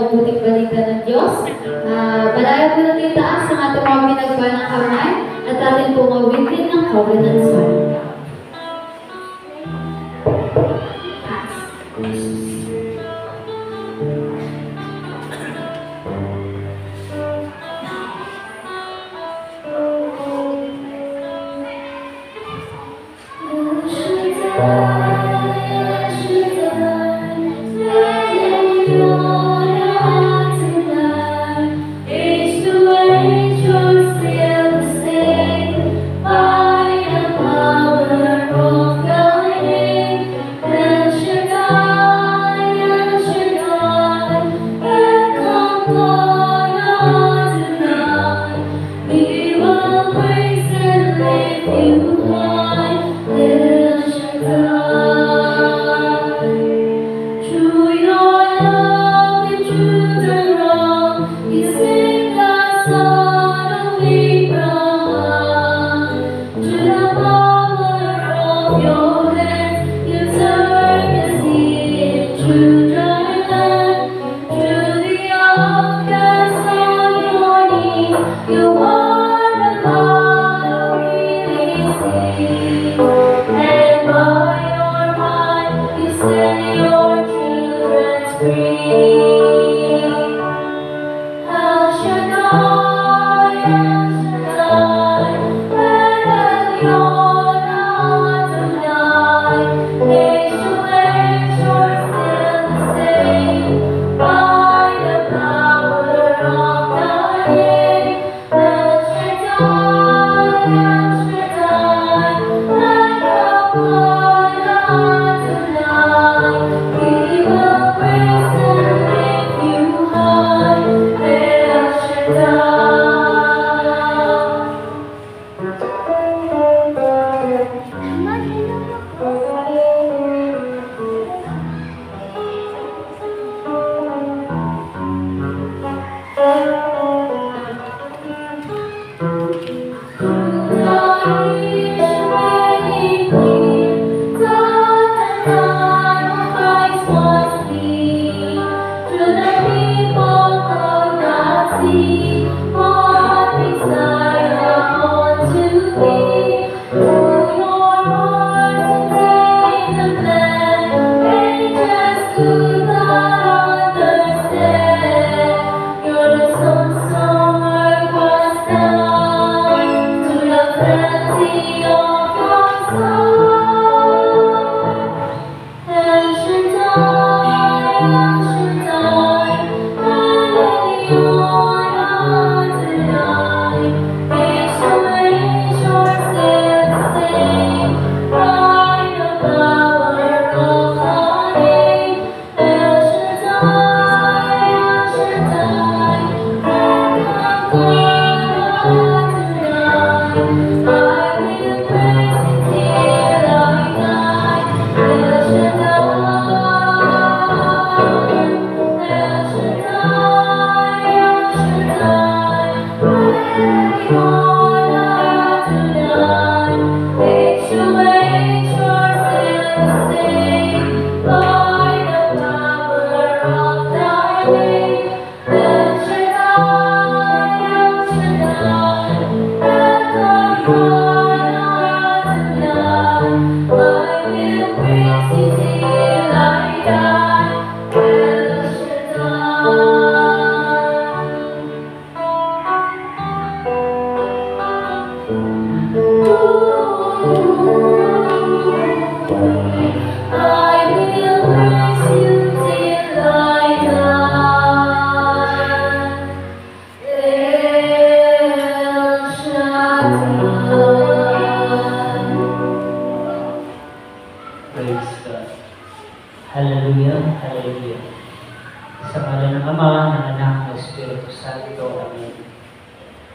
mabuting balita ng Diyos. Malayo po natin itaas ang ating mga pinagpa ng kamay at atin pong awitin ng covenant song.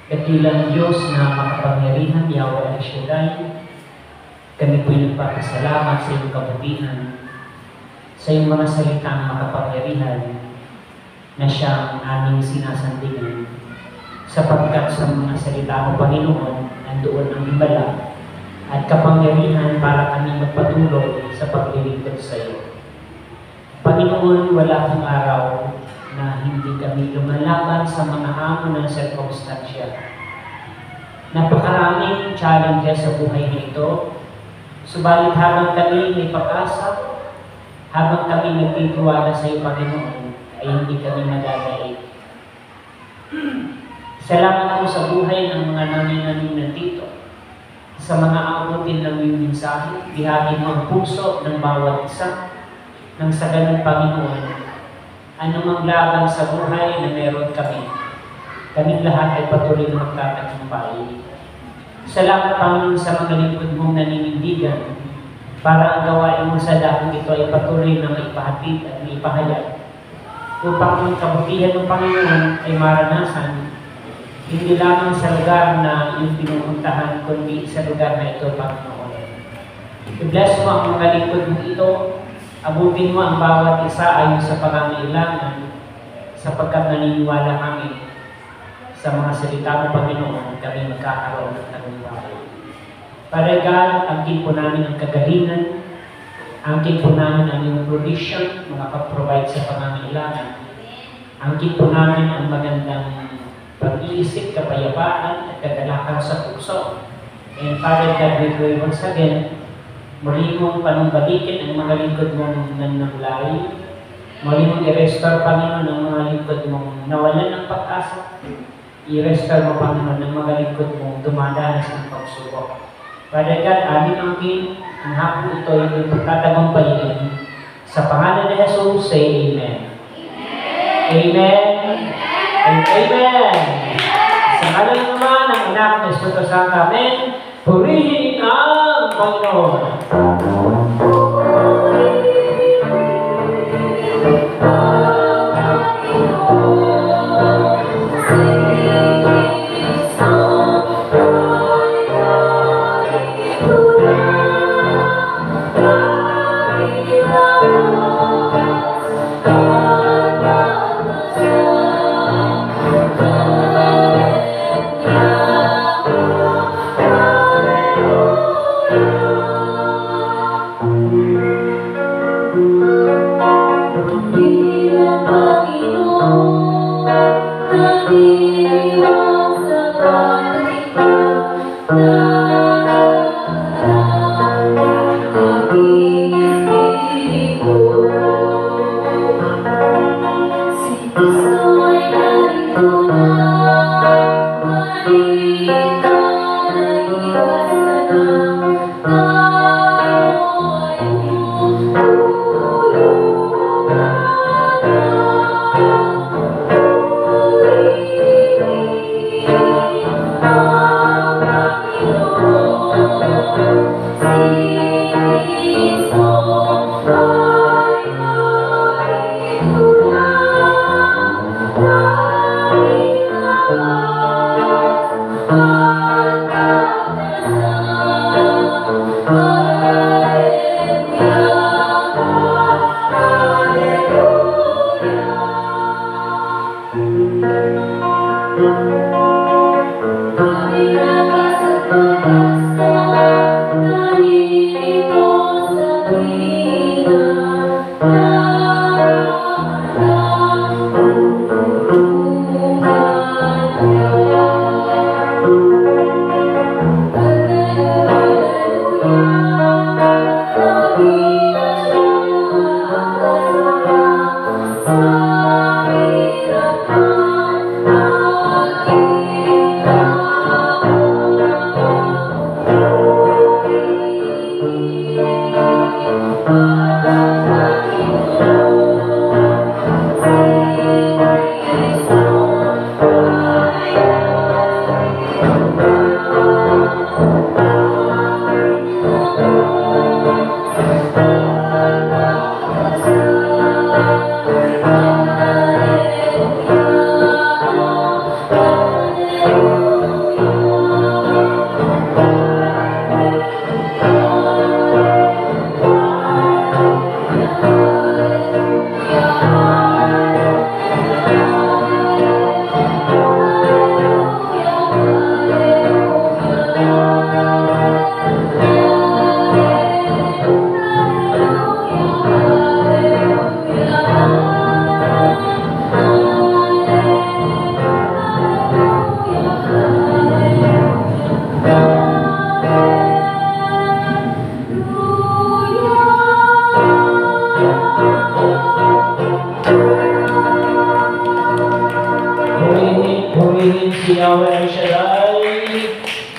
Dakilang Diyos na makapangyarihan, Yahweh Shaddai, kami po'y nagpapasalamat sa iyong kabutihan, sa iyong mga salitang makapangyarihan na siyang aming sinasantingan, sapagkat sa mga salita mo, Panginoon, nandoon ang himala at kapangyarihan para kami magpatuloy sa paglilingkod sa iyo. Panginoon, wala kang araw na hindi kami lumalaban sa mga hamon ng sirkumstansya. Napakaraming challenges sa buhay nito, subalit habang kami may pag-asa, habang kami nagtitiwala sa iyo, Panginoon, ay hindi kami magagalit. Salamat po sa buhay ng mga namin nandito, sa mga abutin ng iyong mensahe, bihagin mo ang puso ng bawat isa, nang sa ganun, Panginoon, anumang laban sa buhay na meron kami, kaming lahat ay patuloy na magtatagumpay. Salamat, Panginoon, sa mga lingkod mong naninindigan, para ang gawain mo sa dakong ito ay patuloy na maipahatid at maipahayag, upang ang kabutihan ng Panginoon ay maranasan, hindi lamang sa lugar na iyong pinupuntahan, kundi sa lugar na ito, Panginoon. I-bless mo ang mga lingkod mong ito, abutin mo ang bawat isa ayon sa pangangailangan, sapagkat naniniwala kami sa mga salita mo, Panginoon, kami magkakaroon ng tagumpay. Father God, angkin po namin ang kagalingan, angkin po namin ang iyong provision, makapag-provide sa pangangailangan. Angkin po namin ang magandang pag-iisip, kapayapaan, at kagalakan sa puso. And Father God, we pray once again, muli mong panumbalikin ang mga lingkod mong nanamlay, muli mong i-restore, Panginoon, ang mga lingkod mong nawalan ng pag-asa, i-restore mo, Panginoon, ang mga lingkod mong dumadanas ng pagsubok. Father God, aming angkin, ang hapon ito ay pagtatagumpayin. Sa pangalan ni Jesus, say Amen. Amen. And Amen. Sa ngalan naman ng anak ng Espiritu Santo, Amen. Purihin ang Panginoon.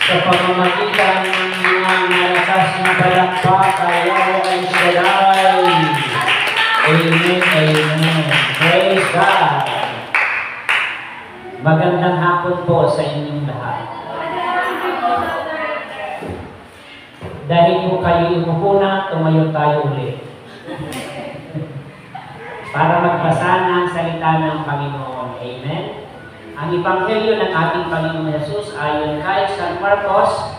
sa pamamagitan ng mga malakas na palakpak ay Yahweh El Shaddai. Amen, amen. Praise God. Magandang hapon po sa inyong lahat. Dahil po kayo umupo na, tumayo tayo ulit. Para magbasa ng salita ng Panginoon. Amen. Ang Ebanghelyo ng ating Panginoon Jesus ayon kay San Marcos,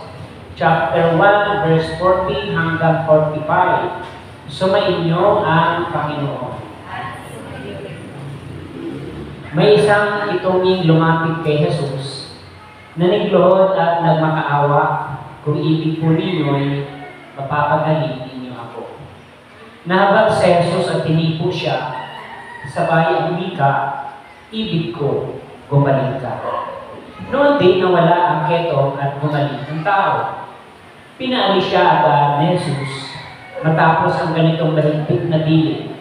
chapter 1, verse 40 hanggang 45. Sumainyo ang Panginoon. May isang itonging lumapit kay Jesus na nagluhod at nagmakaawa. Kung ibig po ninyo'y mapapagaling ninyo ako. Nahabag si Jesus at tinipo siya, sabay ang wika, ibig ko, gumaling ka. Noon din nawala ang ketong at gumaling ang tao. Pinaalis siya agad ni Jesus matapos ang ganitong mahigpit na dilig.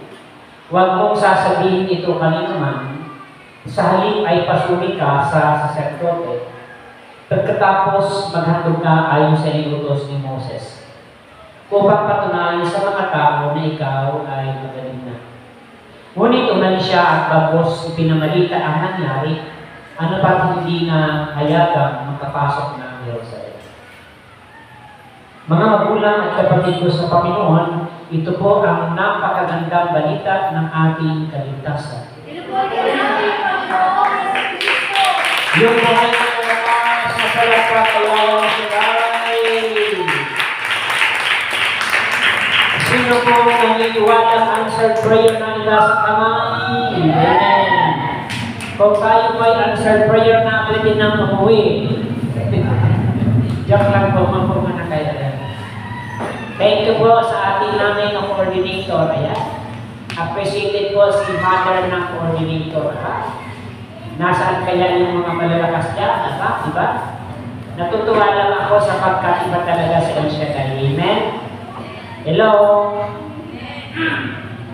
Huwag mong sasabihin ito kanino man, sa halip ay pasuri ka sa saserdote, pagkatapos maghandog ka ayon sa inutos ni Moses, upang patunayan sa mga tao na ikaw ay magaling na. Ngunit umalis siya at bagos ipinamalita ang nangyari, ano pa hindi na hayagang makapasok ng Jerusalem. Mga magulang at kapatid ko sa Panginoon, ito po ang napakagandang balita ng ating kaligtasan. Yung buhay ng mga sa salaprat ay walang siray. Sino po naniniwalang answered prayer na nila sa kamay? Amen. Kung tayo po ay answered prayer na pwede nang umuwi. Diyak lang po, mga na kayo. Thank you po sa ating namin ng coordinator. Ayan. Appreciated po si Mother ng coordinator. Ha? Nasaan kaya yung mga malalakas dyan? Diba? Natutuwa lang ako sapagkat iba talaga sa El Shaddai. Amen? Hello?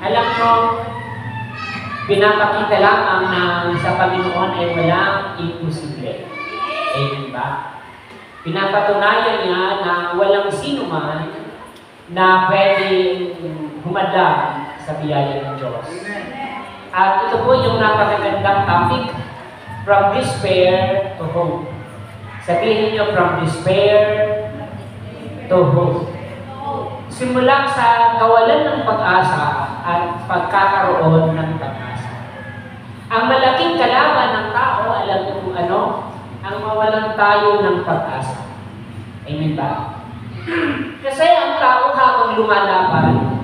Alam mo, pinapakita lamang na sa Panginoon ay walang imposible. Amen ba? Pinapatunayan niya na walang sino man na pwedeng humadlang sa biyaya ng Diyos. At ito po yung napakagandang topic, from despair to hope. Sabihin niyo, from despair to hope. Simula sa kawalan ng pag-asa at pagkakaroon ng pag-asa. Ang malaking kalaban ng tao, alam niyo kung ano? Ang mawalan tayo ng pag-asa. Amen ba? Kasi ang tao habang lumalaban,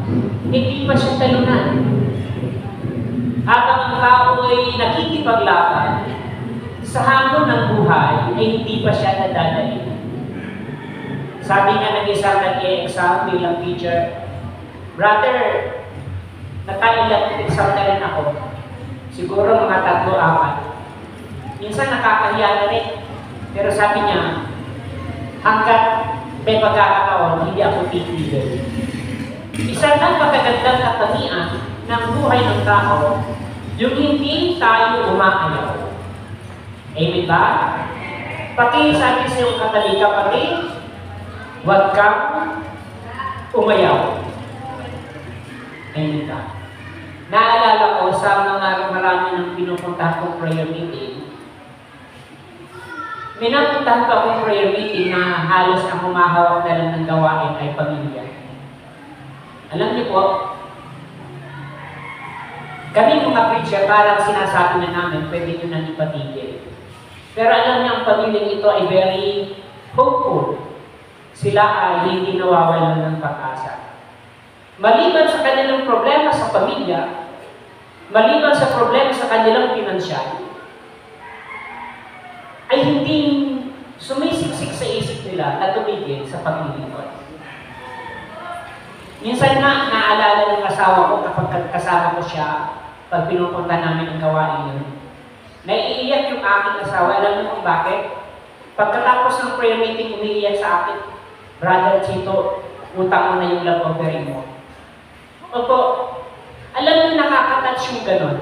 hindi pa siya talunan. Habang ang tao ay nakikipaglaban, sa hamon ng buhay ay hindi pa siya nadadali. Sabi nga ng isang nag-i-exam bilang teacher, brother, nakailang exam na rin ako. Siguro mga 3-4. Minsan nakakahiya na rin. Pero sabi niya, hanggat may pagkakataon, hindi ako titigil. Isa ng magagandang katangian ng buhay ng tao, yung hindi tayo umaayaw. Amen ba? Pati sabi sa iyong katalika, pati, huwag kang umayaw. Amen ba? Naalala ko sa mga marami ng pinupuntahan kong prayer meeting, may napuntahan pa akong prayer meeting na halos ang humahawak na lang ng gawain ay pamilya. Alam niyo po, kami mga preacher, parang sinasabi na namin, pwede nyo nang ipatigil. Pero alam niyo, ang pamilyang ito ay very hopeful. Sila ay hindi nawawalan ng pag-asa. Maliban sa kanilang problema sa pamilya, maliban sa problema sa kanilang pinansyal, ay hindi sumisiksik sa isip nila na tumigil sa paglilingkod. Minsan nga, naalala ng asawa ko kapag kasama ko siya, pag pinupunta namin ang gawain yun, naiiyak yung aking asawa. Alam niyo kung bakit? Pagkatapos ng prayer meeting, umiiyak sa akin, Brother Chito, utang mo na yung love offering mo. Opo, alam niyo nakaka-touch yung ganon,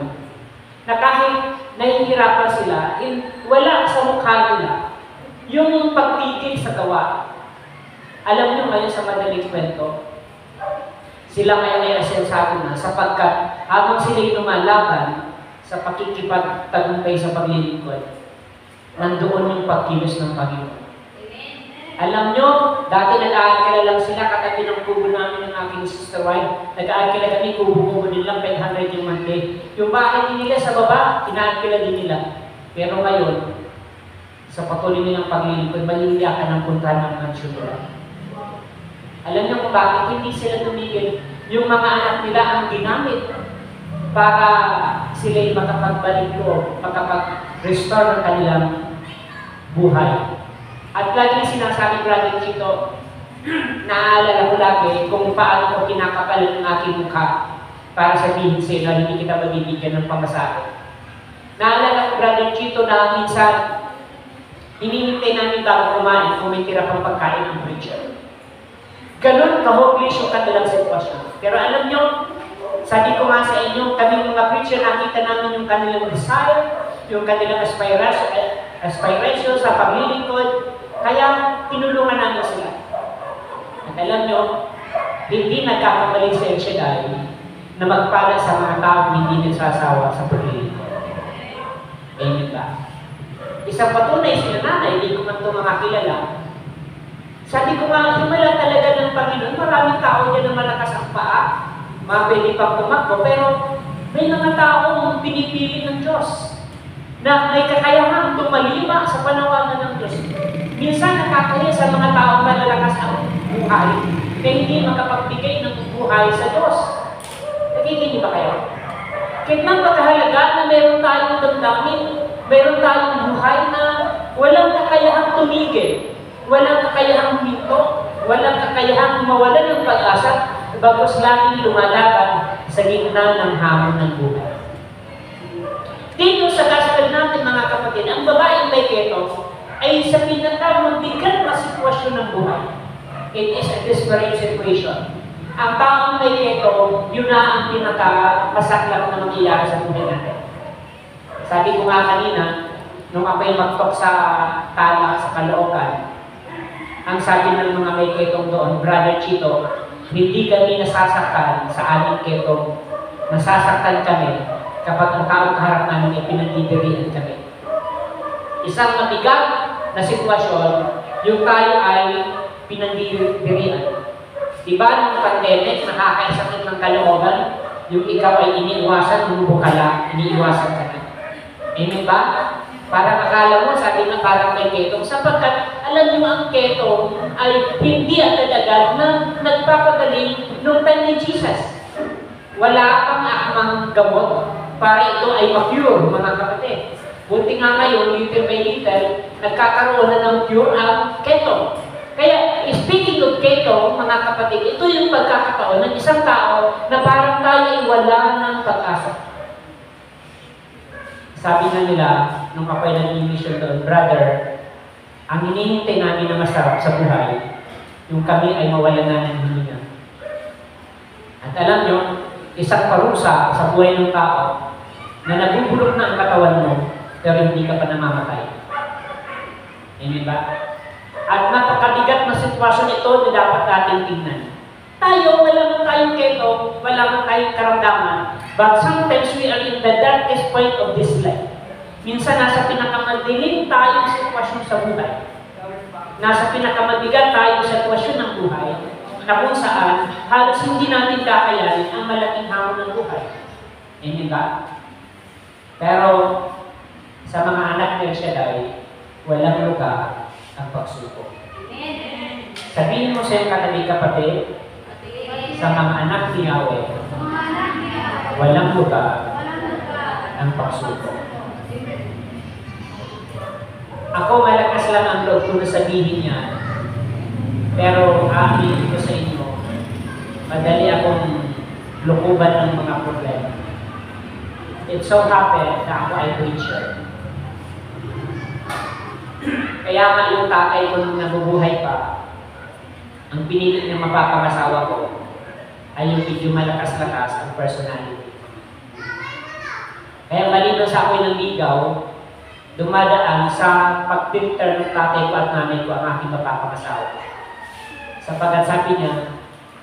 na kahit nahihirapan sila, wala sa mukha nila Yung pagtigil sa gawa. Alam niyo ngayon sa madaling kwento, sila ngayon ay asensato na sapagkat habang sila'y lumalaban sa pakikipagtagumpay sa paglilingkod, nandoon yung pagkilos ng Panginoon. Alam nyo, dati nag-aakila lang sila katabi ng kubo namin ng aking sister wife. Nag-aakila kami, kubo-kubo din lang, 500 yung monthly. Yung bahay din nila sa baba, inaakila din nila. Pero ngayon, sa patuloy nilang paglilingkod, maliliyakan ang puntahan ng mansyon nila. Alam niyo kung bakit hindi sila tumigil? Yung mga anak nila ang ginamit para sila'y makapagbalik o makapag-restore ng kanilang buhay. At lagi sinasabi Brother Chito, naaalala ko lagi kung paano ko kinakapal ng aking mukha para sabihin sa inyo, hindi kita mabibigyan ng pamasahe. Naalala ko Brother Chito na minsan, hinihintay namin bago kumain kung may tira pang pagkain ng preacher. Ganun ka-hopeless yung kanilang sitwasyon. Pero alam nyo, sabi ko nga sa inyo, kami mga preacher, nakita namin yung kanilang desire, yung kanilang aspiration sa paglilingkod, kaya tinulungan namin sila. At alam nyo, hindi nagkakamali sa El Shaddai na magpala sa mga taong hindi nagsasawa sa paglilingkod. Amen ba? Isang patunay sila nanay, hindi ko man ito mga kilala. Sabi ko nga, himala talaga ng Panginoon, maraming tao dyan na malakas ang paa, mga pwede pang tumakbo, pero may mga taong pinipili ng Diyos na may kakayahan tumalima sa panawagan ng Diyos. Minsan nakakaya sa mga taong malalakas ang buhay na hindi makapagbigay ng buhay sa Diyos. Nagiging ba kayo? Kahit man pagkahalaga na meron tayong damdamin, meron tayong buhay na walang kakayahang tumigil, walang kakayahang huminto, walang kakayahang mawalan ng pag-asa, bagos laging lumalaban sa gitna ng hamon ng buhay. Dito sa gospel natin mga kapatid, ang babaeng may keto ay sa pinakamabigat na sitwasyon ng buhay. It is a desperate situation. Ang taong may keto, yun na ang pinakamasaklap na mangyayari sa buhay natin. Sabi ko nga kanina, nung ako'y magtok sa Tala, sa Caloocan, ang sabi ng mga may ketong doon, Brother Chito, hindi kami nasasaktan sa aming ketong. Nasasaktan kami kapag ang taong kaharap namin ay pinagdidirian kami. Isang mabigat na sitwasyon, yung tayo ay pinagdidirian. Diba nung pandemic, nakakaisakit ng kalooban, yung ikaw ay iniiwasan, yung bukala, iniiwasan ka na. Amen ba? Parang akala mo, sabi na parang may ketong, sapagkat alam niyo ang ketong ay hindi agad-agad na nagpapagaling nung time ni Jesus. Wala pang akmang gamot para ito ay ma-cure, mga kapatid. Buti nga ngayon, little by little, nagkakaroon na ng cure ang ketong. Kaya, speaking of ketong, mga kapatid, ito yung pagkakataon ng isang tao na parang tayo ay wala ng pag-asa. Sabi na nila, nung ako'y nag-mission doon, brother, ang hinihintay namin na masarap sa buhay, yung kami ay mawala na ng hininga. At alam nyo, isang parusa sa buhay ng tao na nagubulok na ang katawan mo, pero hindi ka pa namamatay. Amen ba? At napakabigat na sitwasyon ito na dapat natin tingnan. Tayo, wala man tayong keto, wala man tayong karamdaman, but sometimes we are in the darkest point of this life. Minsan nasa pinakamadilim tayong sitwasyon sa buhay. Nasa pinakamadigat tayong sitwasyon ng buhay, na kung saan halos hindi natin kakayanin ang malaking hamon ng buhay. Amen ba? Pero sa mga anak ni El Shaddai, walang lugar ang pagsuko. Sabihin mo sa iyong katabi kapatid, sa mga anak ni Yahweh, walang lugar ang pagsuko. Ako malakas lang ang loob ko na sabihin niya, pero amin ko sa inyo, madali akong lukuban ng mga problema. It so happened na ako ay preacher. Kaya nga yung tatay ko nung nabubuhay pa, ang pinilit niya mapapangasawa ko ay yung medyo malakas-lakas ang personality. Kaya malino sa ako'y nanligaw, dumadaan sa pag-filter ng tatay ko at nanay ko ang aking mapapakasawa. Sapagkat sabi niya,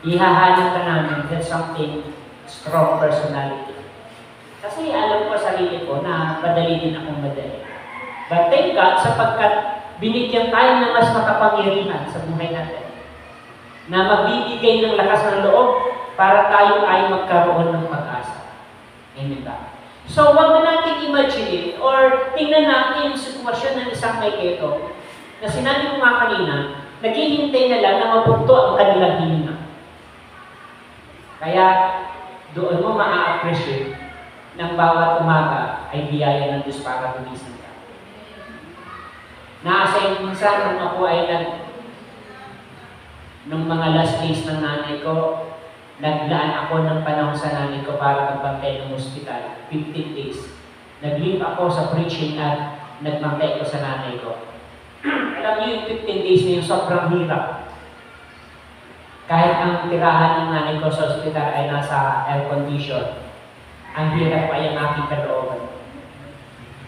ihahanap ka namin with something strong personality. Kasi alam ko sa sarili ko na madali din akong madali. But thank God, sapagkat binigyan tayo ng mas makapangyarihan sa buhay natin na magbibigay ng lakas ng loob para tayo ay magkaroon ng pag-asa. Amen ba? So, wag na natin imagine or tingnan natin yung sitwasyon ng isang may keto na sinabi ko nga kanina, naghihintay na lang na mapugto ang kanilang hininga. Kaya, doon mo ma-appreciate ng bawat umaga ay biyaya ng Diyos para gumising ka. Nasa minsan nung ako ay nung mga last days ng nanay ko, naglaan ako ng panahon sa nanay ko para magbantay ng hospital, 15 days. Nag-leave ako sa preaching at nagbantay ko sa nanay ko. Alam niyo yung 15 days na yung sobrang hirap. Kahit ang tirahan ng nanay ko sa hospital ay nasa air condition, ang hirap pa yung aking kalooban.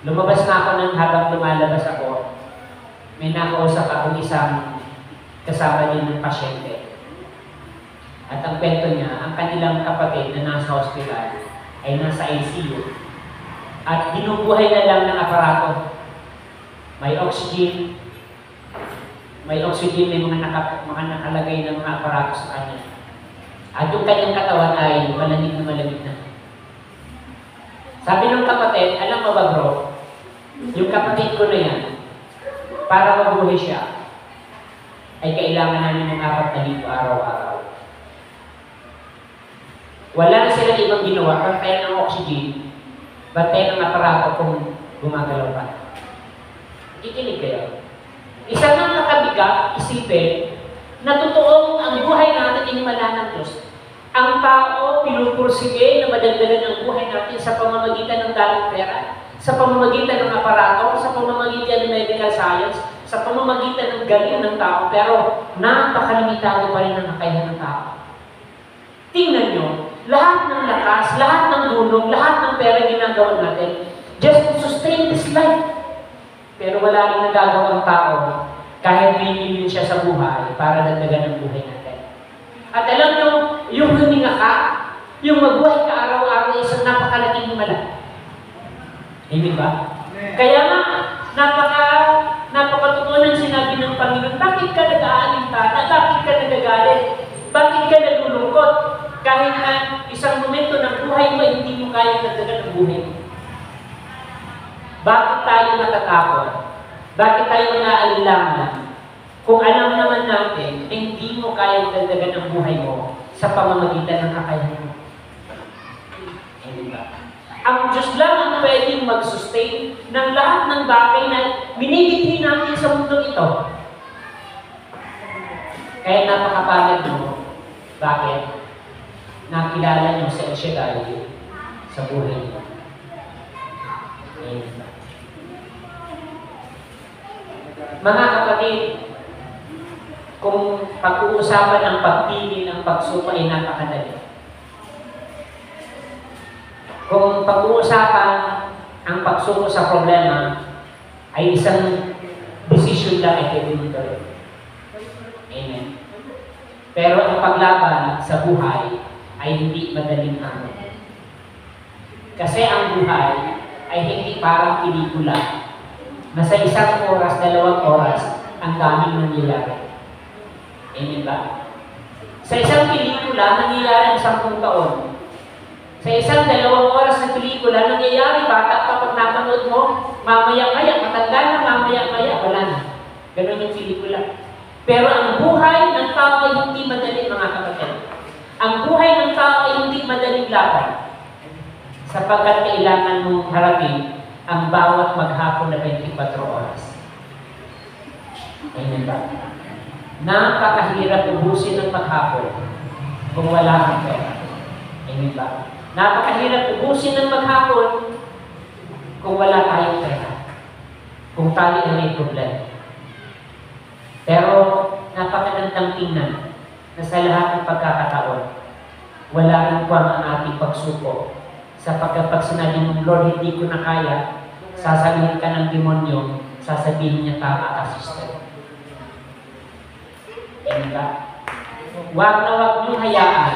Lumabas na ako nang habang lumalabas ako, may nakausap akong isang kasama din ng pasyente. At ang kwento niya, ang kanilang kapatid na nasa hospital ay nasa ICU. At binubuhay na lang ng aparato. May oxygen, may mga nakalagay ng mga aparato sa kanya. At yung kanyang katawan ay malamig na. Sabi ng kapatid, alam mo ba bro, yung kapatid ko na yan, para mabuhay siya, ay kailangan namin ng 4,000 araw-araw. Wala na silang ibang ginawa, bantayan ng oxygen, bantayan ng aparato kung gumagalaw pa. Ikinig kayo. Isa nang nakabigat, isipin, na totoong ang buhay natin inimala ng Diyos. Ang tao, pinupursige na madagdagan ang buhay natin sa pamamagitan ng dalang pera, sa pamamagitan ng aparato, sa pamamagitan ng medical science, sa pamamagitan ng galing ng tao, pero napakalimitado pa rin ang kakayahan ng tao. Tingnan nyo, lahat ng lakas, lahat ng dulong, lahat ng pera ginagawa natin, just to sustain this life. Pero wala rin nagagawa ang tao, kahit may million siya sa buhay, para dagdagan ang buhay natin. At alam nyo, yung huminga ka, yung magbuhay ka araw-araw ay isang napakalaking himala. Hindi ba? Kaya nga, napakatotoo ng sinabi ng Panginoon, bakit ka nag-aalintana? Bakit ka nagagalit? Bakit ka nalulungkot? Kahit na isang momento ng buhay mo, hindi mo kaya dagdagan ang buhay mo. Bakit tayo natatakot? Bakit tayo nag-aalinlangan? Kung alam naman natin, hindi mo kaya dagdagan ang buhay mo sa pamamagitan ng kakayahan mo. Hindi ba? Ang Diyos lang ang pwedeng mag-sustain ng lahat ng bagay na binibigay natin sa mundo ito. Kaya napakapalad mo. Bakit? Nakilala niyo sa El Shaddai sa buhay niyo. Mga kapatid, kung pag-uusapan ang pagpili ng pagsuko ay napakadali. Kung pag-uusapan ang pagsuko sa problema ay isang decision lang ay pwede mo gawin. Amen. Pero ang paglaban sa buhay ay hindi madaling ano. Kasi ang buhay ay hindi parang pelikula na sa isang oras, 2 oras, ang daming nangyayari. Amen ba? Sa isang pelikula, nangyayari 10 taon. Sa isang 2 oras na pelikula, nangyayari bata kapag napanood mo, mamaya-maya, matanda na, mamaya-maya, wala na. Ganun yung pelikula. Pero ang buhay ng tao ay hindi madali, mga kapatid. Ang buhay ng tao ay hindi madaling laban. Sapagkat kailangan mong harapin ang bawat maghapon na 24 oras. Amen ba? Napakahirap ubusin ng maghapon kung wala kang pera. Amen ba? Napakahirap ubusin ng maghapon kung wala tayong pera. Kung tayo ay may problema. Pero napakagandang tingnan na sa lahat ng pagkakataon, wala rin kwang ang ating pagsuko. Sapagkat pag sinabi mong, Lord, hindi ko na kaya, Sasabihin ka ng demonyo, sasabihin niya tama ka, sister. Amen ba? Huwag na huwag niyong hayaan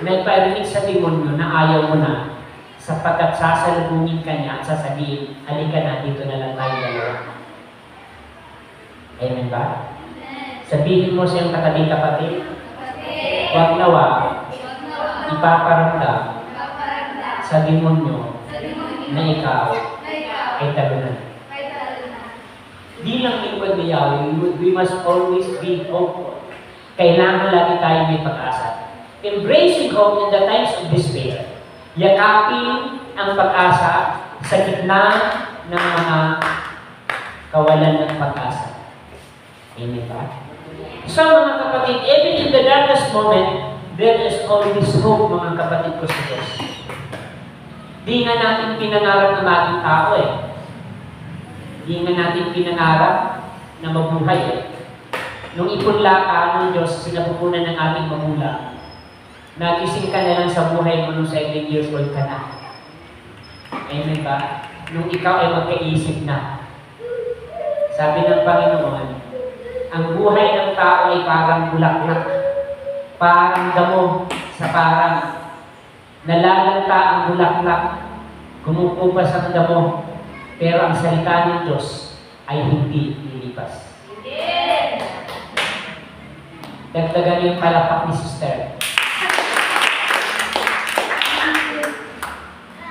na iparinig sa demonyo na ayaw mo na, sapagkat sasalubungin ka niya at sasabihin, halika na, dito na lang tayo dalawa. Amen ba? Sabihin mo sa iyong kapatid, huwag na huwag ipaparamdam sa demonyo na ikaw ay talunan. Di lang lingkod ni Yahweh, we must always be hopeful. Kailangan lagi tayo may pag-asa. Embracing hope in the times of despair. Yakapin ang pag-asa sa gitna ng mga kawalan ng pag-asa. Amen ba? So mga kapatid, even in the darkest moment, there is always hope, mga kapatid ko sa Diyos. Di nga natin pinangarap na maging tao eh. Di nga natin pinangarap na mabuhay eh. Nung ipunla ka ng Diyos, sinapupunan ng ating magulang, nagising ka na lang sa buhay mo nung 7 years old ka na. Amen ba? Nung ikaw ay magkaisip na. Sabi ng Panginoon, ang buhay ng tao ay parang bulaklak, parang damo sa parang nalalanta ang bulaklak, kumukupas ang damo, pero ang salita ng Diyos ay hindi lilipas. Dagdagan yung palapak ni sister.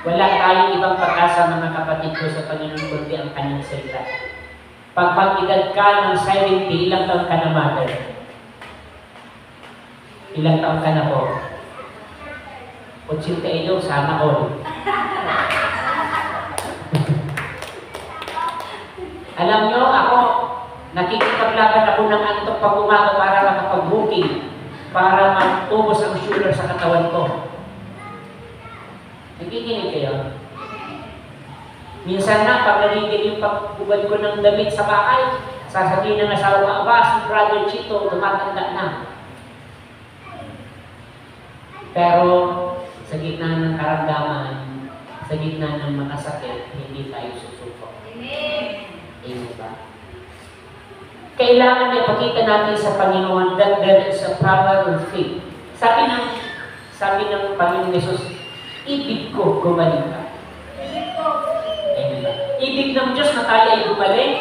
Wala tayong ibang pag-asa, mga kapatid ko, sa Panginoon kundi ang kanyang salita. Pag pag-edad ka ng 70, ilang taon ka na, mother? Ilang taon ka na po? 81, sana all. Alam nyo, ako, nakikipaglaban ako ng antok pag umaga para makapag-booking, para matubos ang sugar sa katawan ko. Nakikinig kayo? Minsan na, pag nalilin yung pagkubad ko ng damit sa bahay, sasabihin ng asawa, aba, si Brother Chito, tumatanda na. Pero, sa gitna ng karamdaman, sa gitna ng makasakit, hindi tayo susuko. Amen ba? Kailangan na ipakita natin sa Panginoon that there is a power of faith. Sabi ng Panginoon Jesus, ibig ko gumaling ka. Amen ba? Ibig ng Diyos na tayo ay gumaling,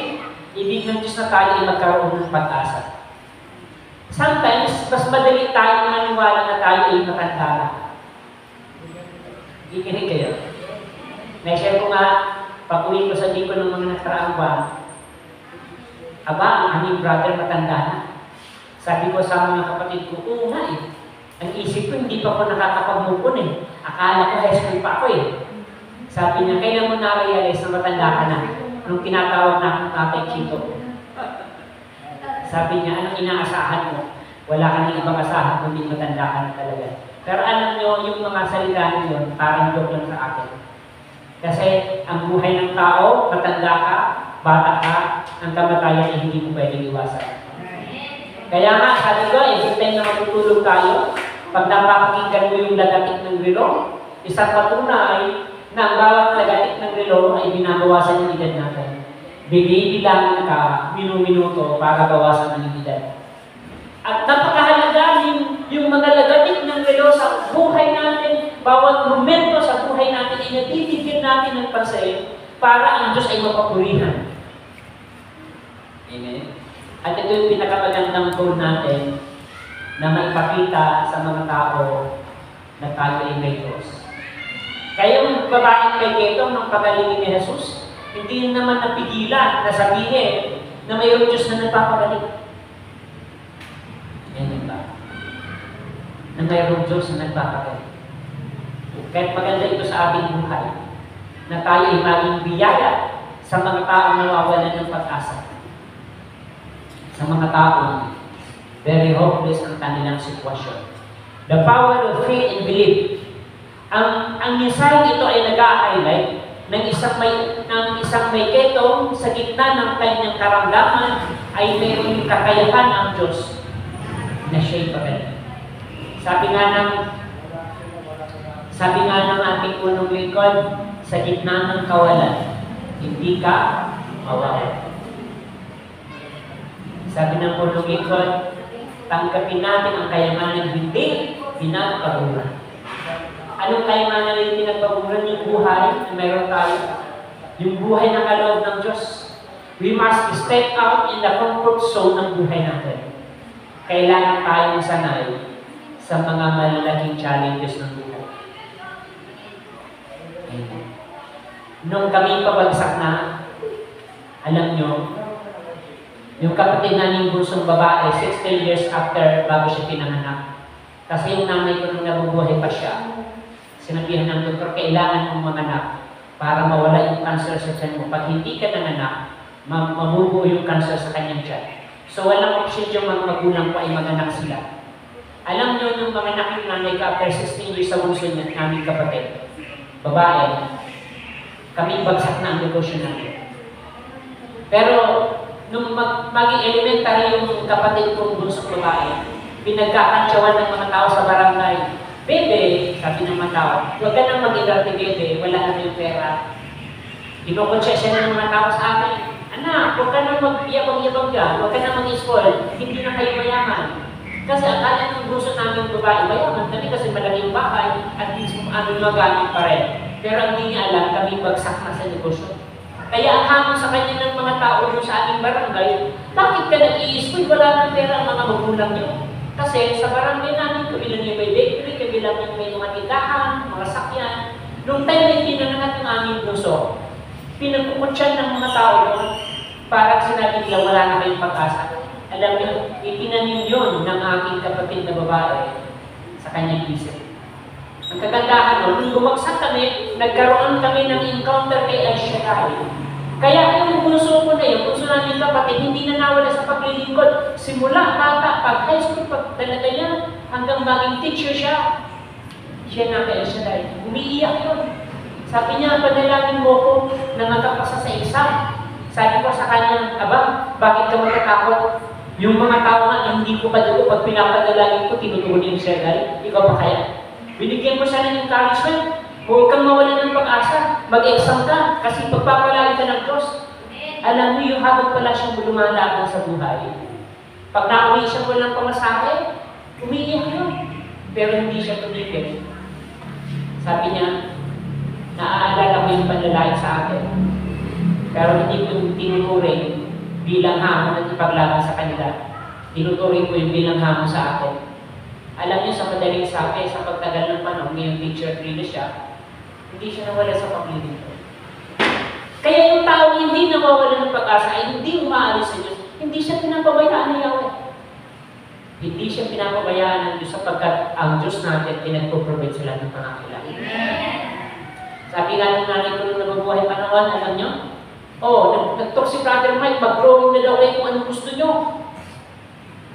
ibig ng Diyos na tayo ay magkaroon ng pag-asa. Sometimes, mas madali tayo maniwala na tayo ay matanda na. Ikinig kayo. Na-share ko nga, pag-uwi ko sa diko ng mga nakaraang buwan, aba, ang aming brother matanda na. Sabi ko sa mga kapatid ko, oo nga eh. Ang isip ko, hindi pa ako nakakapag-move on eh. Akala ko high school pa ako eh. Sabi niya, kailan mo na-realize na matanda ka na? Nung tinatawag na akong Tatay Chito. Sabi niya, anong inaasahan mo? Wala ka ng ibang asahan, kundi matanda ka na talaga. Pero alam niyo, yung mga salita niyo yun, parang joke lang sa akin. Kasi ang buhay ng tao, matanda ka, bata ka, ang kamatayan ay hindi mo pwedeng iwasan. Kaya nga, sabi ko, every time na matutulog tayo, pag napakinggan mo yung lagatik ng relo, isang patunay na ang bawat lagatik ng relo ay binabawasan yung edad natin. Bibilangin ka, minuminuto, para bawasan ang edad. At napakahalaga yung mga lagatik ng relo sa buhay natin, bawat momento sa buhay natin, ay natititigil natin ng pansin para ang Diyos ay mapapurihan. Amen? At ito yung pinakamagandang goal natin na maipakita sa mga tao na tayo ay may Diyos. Kaya yung babaeng kay Ketong nung pagalingin ni Jesus, hindi naman napigilan na sabihin na mayroong Diyos na nagpapagaling. Amen ba? Na mayroong Diyos na nagpapagaling. Kahit maganda ito sa ating buhay, na tayo ay maging biyaya sa mga taong nawawalan ng pag-asa. Sa mga taong very hopeless ang kanilang sitwasyon. The power of faith and belief. Ang mensahe ito ay nag-a-highlight ng isang may Ketong sa gitna ng kanyang karamdaman ay mayroong kakayahan ang Diyos na siya'y pagaling. Sabi nga ng ating unang lingkod, sa gitna ng kawalan, hindi ka mawawala. Sabi ng punong Lincoln, tanggapin natin ang kayamanan hindi pinagpaguran. Anong kayamanan na hindi pinagpaguran? Yung buhay na meron tayo. Yung buhay na kaloob ng Diyos. We must step out in the comfort zone ng buhay natin. Kailangan tayong sanay sa mga malalaking challenges ng buhay. Nung kami pabagsak na, alam nyo, yung kapatid naming bunsong babae, 16 years after bago siya pinanganak. Kasi yung nanay ko nung nabubuhay pa siya, sinabihan ng doktor, kailangan mong manganak para mawala yung cancer sa tiyan mo. Pag hindi ka nanganak, mabubuo yung cancer sa kanyang tiyan. So walang option yung mga magulang ko ay maganak sila. Alam nyo, nung manganak yung nanay ko after 16 years sa bunso niya, naming kapatid, babae, kami bagsak na ang negosyo namin. Pero, nung maging elementary yung kapatid kong bunsong babae, pinagkakantsawan ng mga tao sa barangay. Bebe, sabi ng mga tao, huwag ka nang mag-igarte, Bebe, wala na yung pera. Kinukonsya siya ng mga tao sa akin, anak, huwag ka nang mag-iyabang-iyabang ka, huwag ka nang mag-spoil, hindi na kayo mayaman. Kasi akala ng bunso namin babae, mayaman kami kasi malaki yung bahay at mismo ano magamit pa rin. Pero hindi niya alam, kami bagsak na sa negosyo. Kaya ang hamon sa kanya ng mga tao doon sa ating barangay, bakit ka nag-i-spoil? Wala ng pera ang mga magulang niyo. Kasi sa barangay namin, kabilang yung may bakery, kabilang yung may mga tindahan, mga sakyan. Noong time na pinanganak ng aming bunso, pinagkukutsyan ng mga tao doon, parang sinabi nila wala na kayong pag-asa. Alam niyo, itinanim yun ng aking kapatid na babae sa kanyang isip. Ang kagandahan nun, nung bumagsak kami, nagkaroon kami ng encounter kay El Shaddai. Kaya yung bunso ko na yun, bunso namin kapatid, hindi na nawala sa paglilingkod. Simula, bata, pag high school, pag talaga niya, hanggang maging teacher siya, siya na kay El Shaddai. Umiiyak yun. Sabi niya, panalangin mo ko na magkapasa sa exam. Sabi ko sa kanya, aba, bakit ka matatakot? Yung mga tao nga, hindi ko kadugo, pag pinapadalangin ko, tinutugon yung Shaddai. Ikaw pa kaya? Binigyan ko sana ng encouragement. Huwag kang mawala ng pag-asa. Mag-exam ka, kasi pagpapalagi ka ng Diyos. Alam mo, yung habang pala siyang lumalaban sa buhay. Pag nauwi siya walang pamasahe, umiiyak yun. Pero hindi siya tumigil. Sabi niya, naaalala ko yung panlalait sa akin. Pero hindi ko tinuturing bilang hamon at ipaglaban sa kanila. Tinuturing ko yung bilang hamon sa akin. Alam niyo, sa madaling sabi, sa pagtagal ng panahon, ngayong teacher 3 na siya, hindi siya nawala sa paglilingkod. Kaya yung tao hindi nawawala ng pag-asa ay hindi umaalis sa Diyos. Hindi siya pinapabayaan ni Yahweh. Hindi siya pinapabayaan ng Diyos sapagkat ang Diyos natin pinagpo-provide sila ng pangangailangan. Sabi nga ng nanay ko nung nabubuhay panahon, alam niyo? Nag-talk si Brother Mike, mag-drawing na daw kayo kung anong gusto niyo.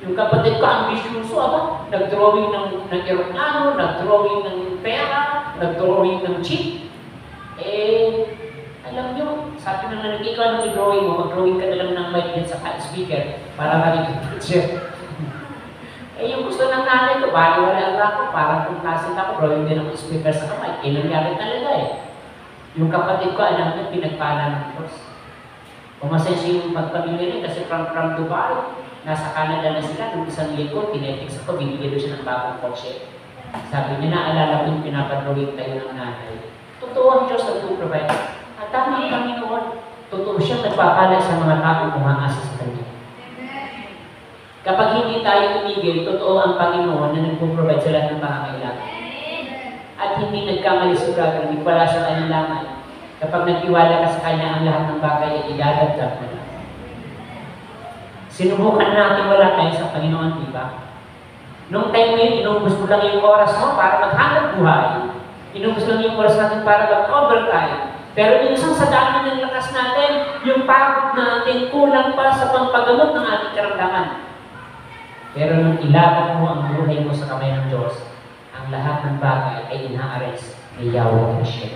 Yung kapatid ko, ambisyoso, nag-drawing ng aeroplano, nag-drawing ng pera, nag-drawing ng jeep. Alam nyo, sabi ng nanay, ikaw anong i-drawing mo, mag-drawing ka na lang ng mic din sa speaker para makikipicture. Yung gusto ng nanay ko, baliwala ako, parang kung nasin ako, drawing din ng speaker sa kamay. Nangyari talaga Yung kapatid ko, alam nyo, pinagpala ng Diyos. Umasensi yung pagpamilya niya kasi from Dubai, nasa Canada na sila, nung isang linggo, tinetext ako, binigyan doon siya ng bagong kotse. Sabi niya, naalala ko yung pinapadrawing tayo ng nanay. Totoo ang Diyos nag-provide. At tama ang Panginoon. Totoo siyang nagpapala sa mga tao umaasa sa Kanya. Kapag hindi tayo tumigil, totoo ang Panginoon na nag-provide sa lahat ng pangangailangan. At hindi nagkamali si Brother, wala siyang alinlangan. Kapag nagtiwala ka sa Kanya, ang lahat ng bagay ay idadagdag na lang. Sinubukan natin wala tayo sa Panginoon, di ba? Noong time ngayon, inubos mo lang yung oras mo para maghanap buhay. Inubos lang yung oras natin para mag-overtime. Pero minsan sa dami ng lakas natin, yung pagod natin kulang pa sa pangpagamot ng ating karamdaman. Pero nung ilaban mo ang buhay mo sa kamay ng Diyos, ang lahat ng bagay ay ina-arrest ni Yahweh HaShem.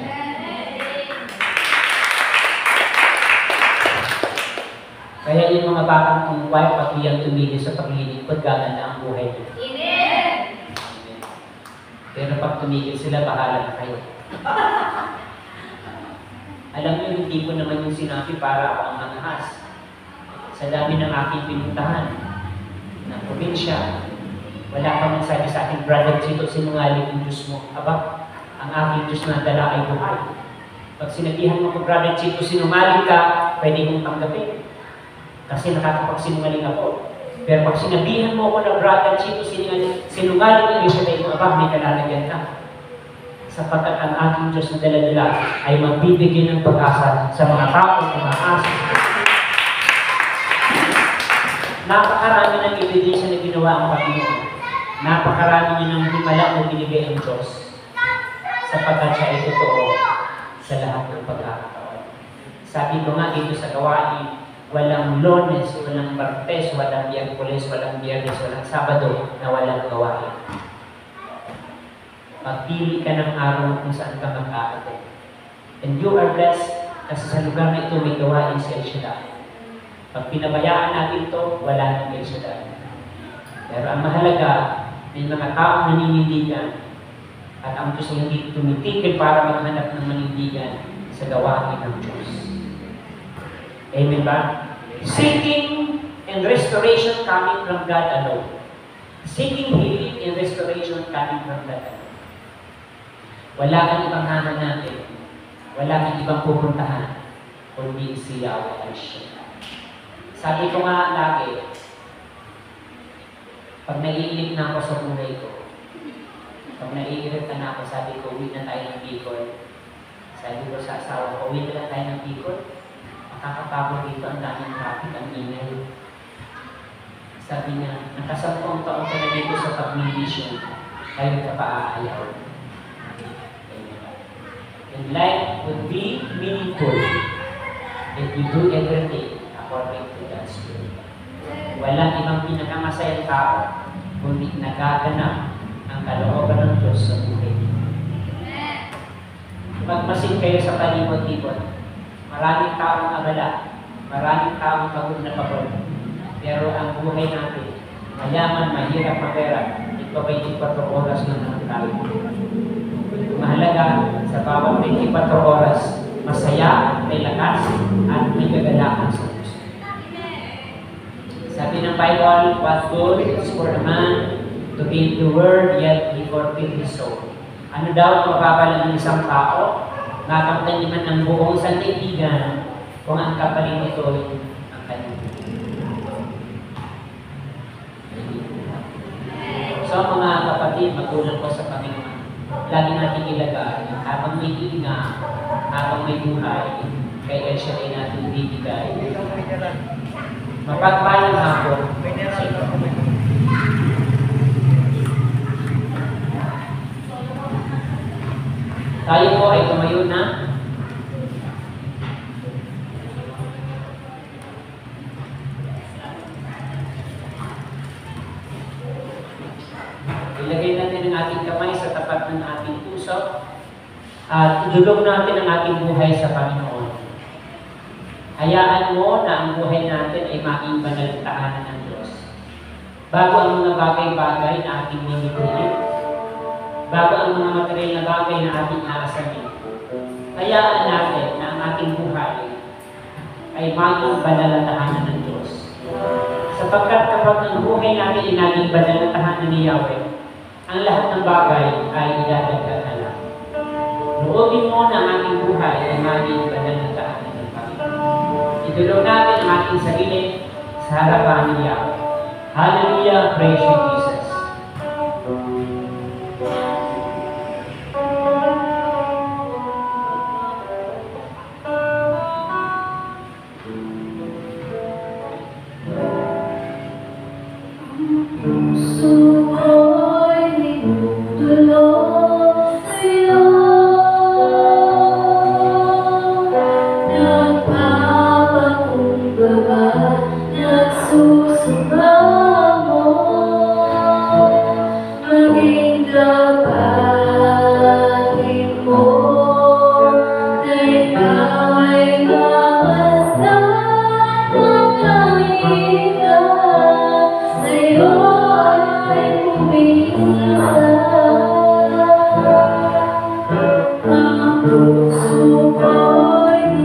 Kaya yung mga batang kung wife at iyang tumigil sa paglilingkod, gaganda ang buhay nila. Amen! Pero pag tumigil sila, bahala na kayo. Alam niyo, hindi ko naman yung sinabi para ako ang manahas. Sa dami ng aking pinuntahan na probinsya, wala kang nagsabi sa akin, Brother Chito, sinungaling yung Diyos mo. Aba, ang aking Diyos na dala ay buhay. Pag sinabihan mo ko, Brother Chito, sinungaling ka, pwede kong tanggapin. Kasi nakakapagsinungaling ako. Pero pag sinabihan mo ko na, Brother Chito, sinungaling ang Isyo tayo, aba, may kalalagyan ka. Sapagkat ang aking Diyos na dala-dala ay magbibigay ng pag-asa sa mga taong umaasa. Napakarami ng ebidensya na ginawa ang Panginoon. Napakarami niya ng himala na binigay ang Diyos. Sapagkat siya ay totoo sa lahat ng pagkakataon. Sabi ko nga dito sa gawain, walang Lunes, walang Martes, walang Miyerkules, walang Biyernes, walang Sabado na walang gawain. Pagpili ka ng araw kung saan ka mag-aaten. And you are blessed kasi sa lugar na ito may gawain si El Shaddai. Pag pinabayaan natin ito, wala nang El Shaddai. Pero ang mahalaga, may mga taong naninindigan at ang Diyos ay hindi tumitigil para maghanap ng manindigan sa gawain ng Diyos. Amen ba? Seeking and restoration coming from God alone. Seeking healing and restoration coming from God alone. Wala kang ibang hahanapin. Wala kang ibang pupuntahan. Kundi si Yahweh ay siya. Sabi ko nga lagi, pag naiinip na ako sa buhay ko, pag naiinip na ako, sabi ko, uwi na tayo ng Bicol. Sabi ko sa asawa ko, uwi na tayo ng Bicol. Makakapagod dito, ang daming traffic, ang ingay. Sabi niya, nakasampung taon ka na dito sa pag-mission, kayo ka pa aayaw. And life would be meaningful if we do everything according to God's will. Walang ibang pinakamasayang tao kundi nagaganap ang kalooban ng Diyos sa buhay. Magmasid kayo sa palibot-libot. Maraming taong abala, maraming taong pagod na pagod. Pero ang buhay natin, mayaman, mahirap, mapera, ito ay 24 oras lang naman tayo. Mahalaga sa bawat 24 oras, masaya, may lakas, at may kagalakan sa Diyos. Sabi ng Bible, what good is for a man to be in the world, yet he forfeit his soul. Ano daw ang mapapala ng isang tao? Nakakataniman ng buong sanlibutan kung ang kapalit nito ang kanyang. So mga kapatid, magulang ko sa Panginoon, lagi natin ilagay habang may hinga, habang may buhay, kay El Shaddai natin bibigay. Mapagpalang hapon sa inyo. Tayo po ay tumayo na. Ilagay natin ang ating kamay sa tapat ng ating puso at idulog natin ang ating buhay sa Panginoon. Hayaan mo na ang buhay natin ay maging banal na tahanan ng Diyos. Bago ang mga bagay-bagay na ating ninipilit, bago ang mga material na bagay na ating aasamin, hayaan natin na ang ating buhay ay maging banal na tahanan ng Diyos. Sapagkat kapag ang buhay natin ay naging banal na tahanan ni Yahweh, ang lahat ng bagay ay idadagdag na lang. Loobin mo na ang ating buhay ay maging banal na tahanan ng Panginoon. Itulong natin ang ating sarili sa harapan ni Yahweh. Hallelujah! Praise you, Jesus. Suko'y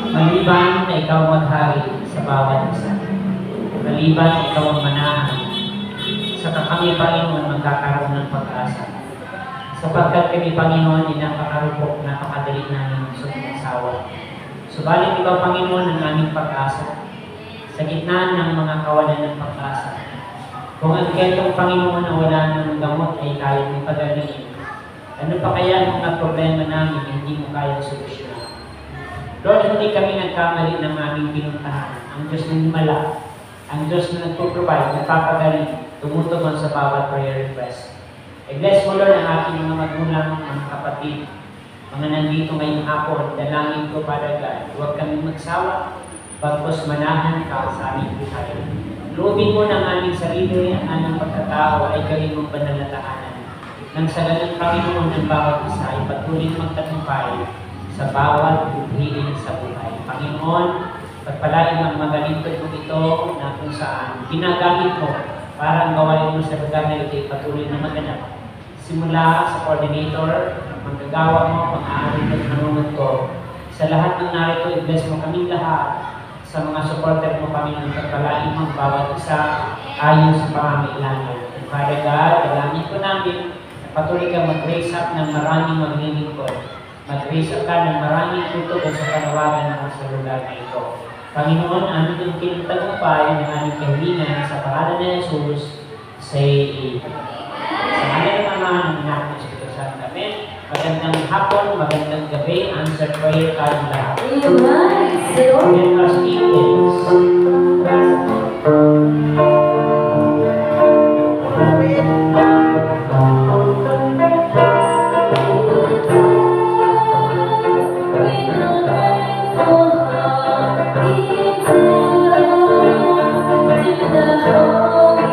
Maliban na ikaw maghari sa bawat isa. Maliban na ikaw ang manahan, saka kami, Panginoon, magkakaroon ng pag-asa. Sapagkat kami, Panginoon, ay napakarupok, napakadali namin sumasawa. Subalit ikaw, Panginoon, ang aming pag-asa. Sa gitna ng mga kawalan ng pag-asa. Kung ang ketong Panginoon na wala ng gamot ay kaya mong pagalingin, ano pa kaya ang mga problema namin hindi mo kaya solusyonan? Lord, hindi kami nagkamali ng aming pinuntahan. Ang Diyos na himala, ang Diyos na nagpo-provide, nagpapagaling, tumutugon sa bawat prayer request. I-bless mo, Lord, ang aking mga magulang, mga kapatid, mga nandito ngayong hapon. Dalangin ko, Father God, huwag kami magsawa, pagpos manahan ka sa aming buhay. Loobin mo ng aming sarili, ang aming pagkatao ay gawin mong panalatahanan. Nang sa ganang Panginoon ng bawat isa ay patuloy magtagumpay sa bawat buhiin sa buhay. Panginoon, pagpalain ang magaling mo ito na kung saan ginagamit mo para ang gawain mo sa lugar na ito ay patuloy na maganap. Simula sa coordinator, manggagawa mo, pang-aaral at nanunod ko. Sa lahat ng narito, i-bless mo kaming lahat. Sa mga supporter mo, Panginoon, pagpalain mo ang bawat isa ayon sa pangangailangan. And Father God, dalangin ko namin na patuloy ka mag-raise up ng maraming maglilingkod. Mag-raise up ka ng maraming tutog sa panawagan ng sa lugar na ito. Panginoon, amin yung pinagtagumpay ng aming kahilingan sa pangalan ni Jesus. Say Amen. Sa ngalan ng Ama, ng Anak, ng Espiritu Santo. Amen. Magandang hapon, magandang gabi, answer prayer tayong lahat. Amen. Praise the Lord. And trusting